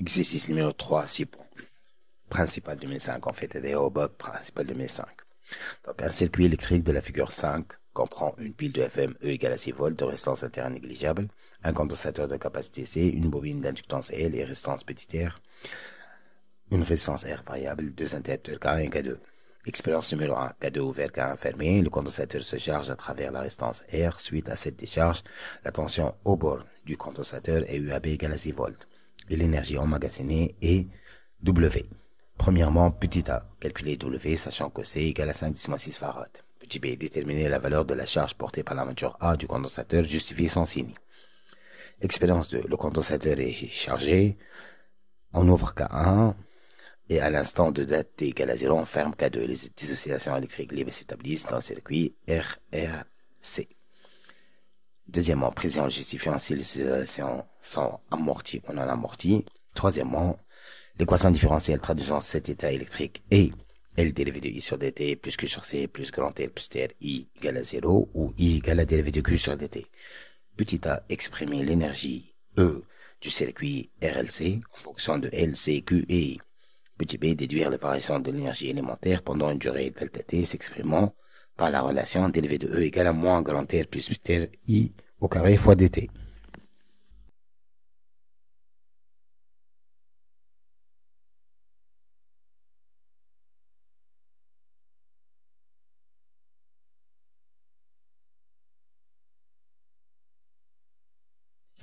Exercice numéro 3, 6 points. Principal 2005, en fait, et principal 2005. Donc, un circuit électrique de la figure 5 comprend une pile de FM E égale à 6 volts de résistance interne négligeable, un condensateur de capacité C, une bobine d'inductance L et résistance petit r, une résistance R variable, deux interrupteurs K et K2. Expérience numéro 1, K2 ouvert, K1 fermé, le condensateur se charge à travers la résistance R. Suite à cette décharge, la tension au bord du condensateur est UAB égale à 6 volts et l'énergie emmagasinée est W. Premièrement, petit a, calculer W sachant que C égale à 5-6 farad. Petit b, déterminer la valeur de la charge portée par l'armature A du condensateur, justifier son signe. Expérience 2, le condensateur est chargé, on ouvre K1, et à l'instant de date t égale à 0, on ferme K2. Les oscillations électriques libres s'établissent dans le circuit RRC. Deuxièmement, précision justifiant si les oscillations sont amorties, on en amortit. Troisièmement, l'équation différentielle traduisant cet état électrique est L dérivé de I sur dt plus Q sur C plus grand L plus TR I égale à 0 ou I égale à dérivé de Q sur dt. Petit a, exprimer l'énergie E du circuit RLC en fonction de L, C, Q et I. Petit b, déduire les variations de l'énergie élémentaire pendant une durée delta t s'exprimant par la relation dérivée de E égale à moins grand R plus TR I au carré fois dt.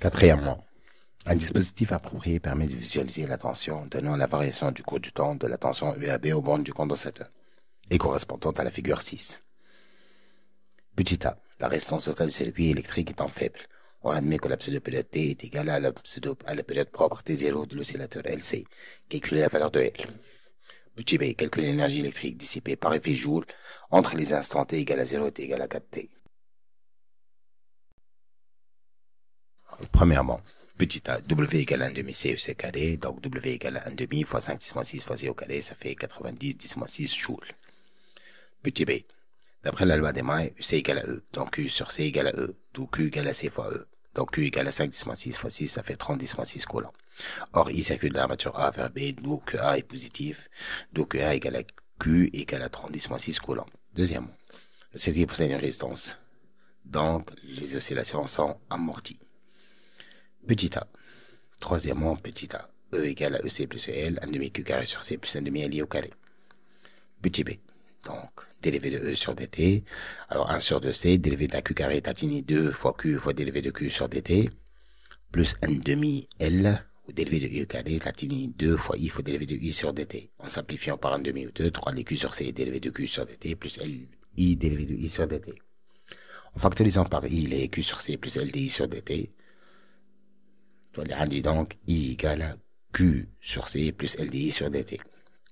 Quatrièmement, un dispositif approprié permet de visualiser la tension donnant la variation du cours du temps de la tension UAB aux bornes du condensateur et correspondant à la figure 6. Petit a, la résistance totale du circuit électrique étant faible, on admet que la pseudo-période T est égale à la période propre T0 de l'oscillateur LC. Calculer la valeur de L. Petit b, calculer l'énergie électrique dissipée par effet Joule entre les instants T égale à 0 et T égale à 4T. Premièrement, petit a, W égale à 1 demi C EC carré, donc W égale à 1 demi fois 5 10 6 fois C au carré, ça fait 90 10 6 joules. Petit b, d'après la loi des mailles, C égale à E, donc Q sur C égale à E, d'où Q égale à C fois E. Donc Q égale à 5 10 6 fois 6, ça fait 30 10 6 coulomb. Or, I circule de l'armature A vers B, d'où que A est positif, d'où que A égale à Q égale à 30 10 6 coulomb. Deuxièmement, le circuit possède une résistance, donc les oscillations sont amorties. Petit a. Troisièmement, petit a. E égale à EC plus EL, 1 demi Q carré sur C plus 1 demi LI au carré. Petit b. Donc, dérivé de E sur dt. Alors, 1 sur 2C, dérivé de la Q carré tatini 2 fois Q fois dérivé de Q sur dt, plus 1 demi L, ou dérivé de I carré tatini 2 fois I fois dérivé de I sur dt. En simplifiant par 1 demi ou 2, 3 les Q sur C dérivé de Q sur dt, plus LI dérivé de I sur dt. En factorisant par I les Q sur C plus LDI sur dt, on dit donc I égale à Q sur C plus LDI sur dt.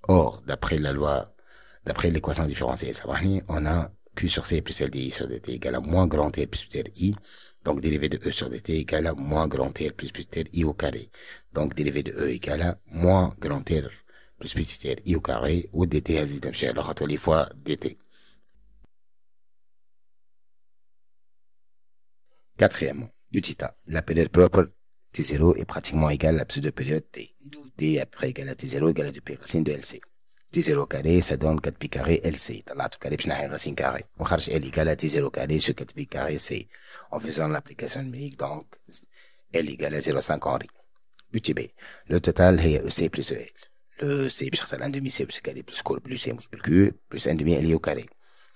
Or, d'après l'équation différentielle Savani, on a Q sur C plus LDI sur dt égale à moins grand T plus petit I. Donc, dérivé de E sur dt égale à moins grand T plus petit I au carré. Donc, dérivé de E égale à moins grand T plus petit I au carré, ou dt هزيد نمشي على خطوة fois dt. Quatrièmement, petit a, la période propre T0 est pratiquement égale à la pseudo-période T, d'où T après égale à T0 égale à 2 pi racine de LC. T0 carré, ça donne 4 pi carré LC. طلعت carré باش نحي racine carré. On cherche L égale à T0 carré sur 4 pi carré C. En faisant l'application numérique, donc, L égale à 0,5 Henri. Petit b, le total est EC plus EL. Le C بشرط 1 demi C plus carré plus col plus C plus Q plus 1 demi L au carré.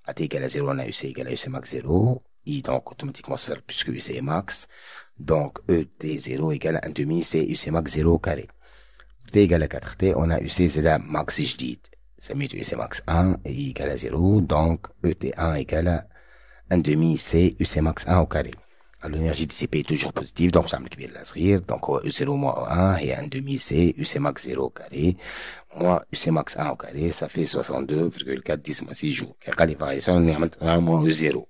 À T égale à 0, on a EC égale à EC max 0. I donc automatiquement se faire puisque UC est max. Donc ET0 égale à 1 demi c'est UC max 0 au carré. T égale à 4T, on a UC Z max جديد. Ça met UC max 1 et I égale à 0. Donc ET1 égale à 1 demi c'est UC max 1 au carré. Alors l'énergie dissipée est toujours positive, donc ça me كبير الأصغر. Donc E0 moins E1 et 1 demi c'est UC max 0 au carré. Moins UC max 1 au carré, ça fait 62,4 10 6 joules. Car les variations, on est à 1 moins E0.